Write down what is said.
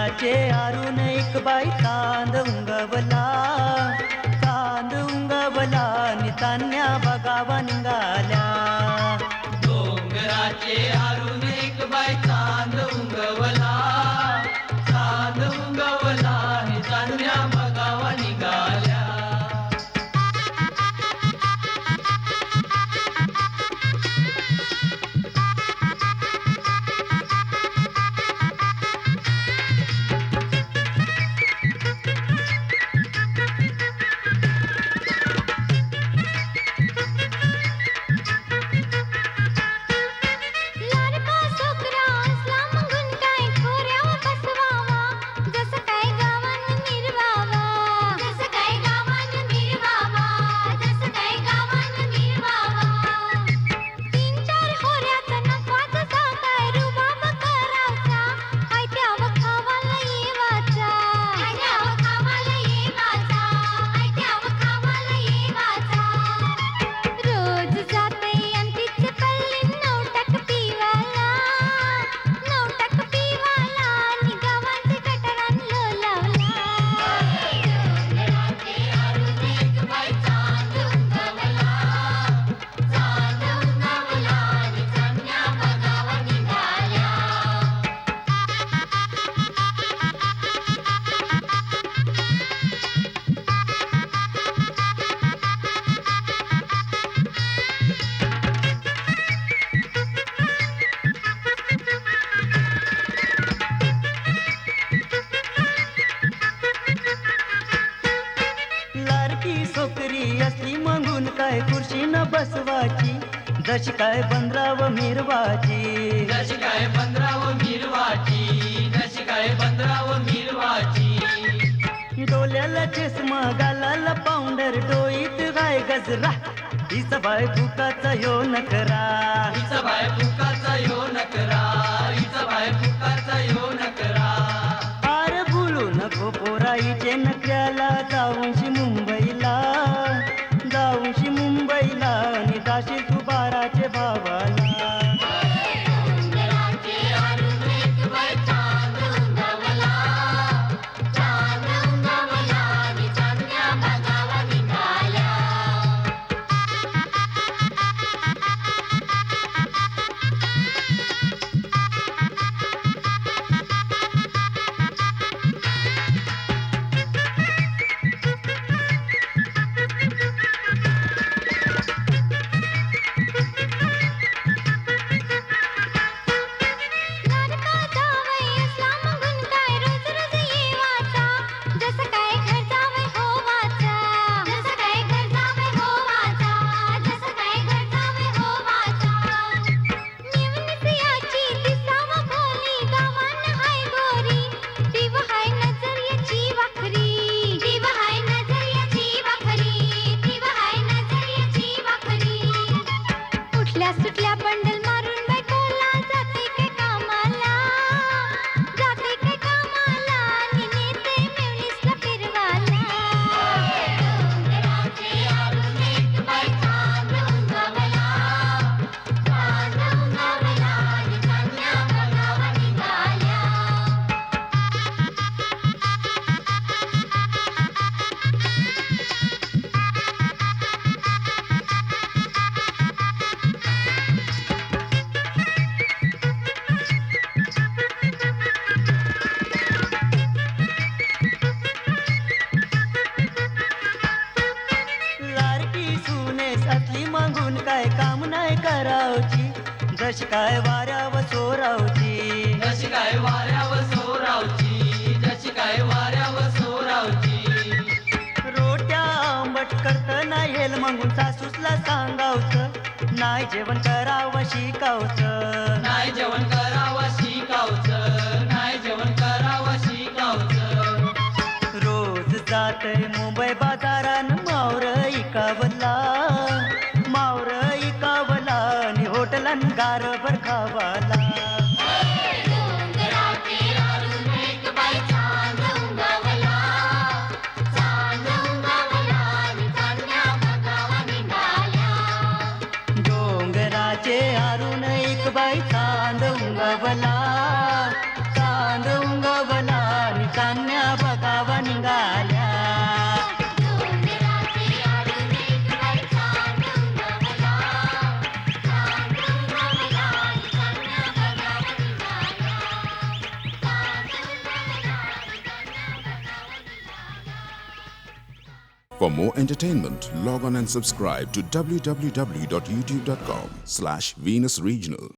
डोंगराचे आरून एक बाई चांद उंगवला, चांद उंगवला नितान्या बघावा निघाल्या. डोंगराचे आरून एक बाई चांद उंगवला, चांद उंगवला नि चांदण्या बघावा निघाल्या. सोकरी असली मंगून काय खुर्शी न बसवाची, जशी काय बंद्राव मिरवाची, जशी काय बंद्राव मिरवाची, जशी काय बंद्राव मिरवाची. डोल्याला चष्मा गालाला पावडर डोईत गाय गजरा, हिचा बाय फुकाचा यो नकरा, हिचा बाय फुकाचा यो नकरा, हिचा बाय फुकाचा यो नकरा. आर बोलू नको पोराईचे नकऱ्याला, जाऊनशी मुंबईला, जाऊनशी मुंबईला आणि जाशील तू बाराचे भावाला. सुटल्या बंडल मारून बायकोला, जाते काय कामाला, जाते काय कामाला नि नेते मेवणीसला फिरवाला. डोंगराचे आरून एक बाई चांद उंगवला, चांद उंगवला नि चांदण्या बघावा निघाल्या. असली मागून काय काम नाही करावची, जशी काय वाऱ्यावर सोरावची, जशी काय वाऱ्यावर सोरावची, जशी काय वाऱ्यावर सोरावची. रोट्या आंबट करत नाही येल मागून सासूसला सांगावचं, नाही जेवण करावं शिकावचं, नाही जेवण करावं शिकावचं, नाही जेवण करावं शिकावचं. रोज जातय मुंबई बाजारान मावर इकावला, मावर इकावला आणि होटलन गारभर खावाला. डोंगराचे आरून एक बाई चांद उंगवला, चांद उंगवला नि चांदण्या बघावा निघाल्या. डोंगराचे आरून एक बाई चांद उंगवला, चांद उंगवला For more entertainment, log on and subscribe to www.youtube.com/Venus Regional.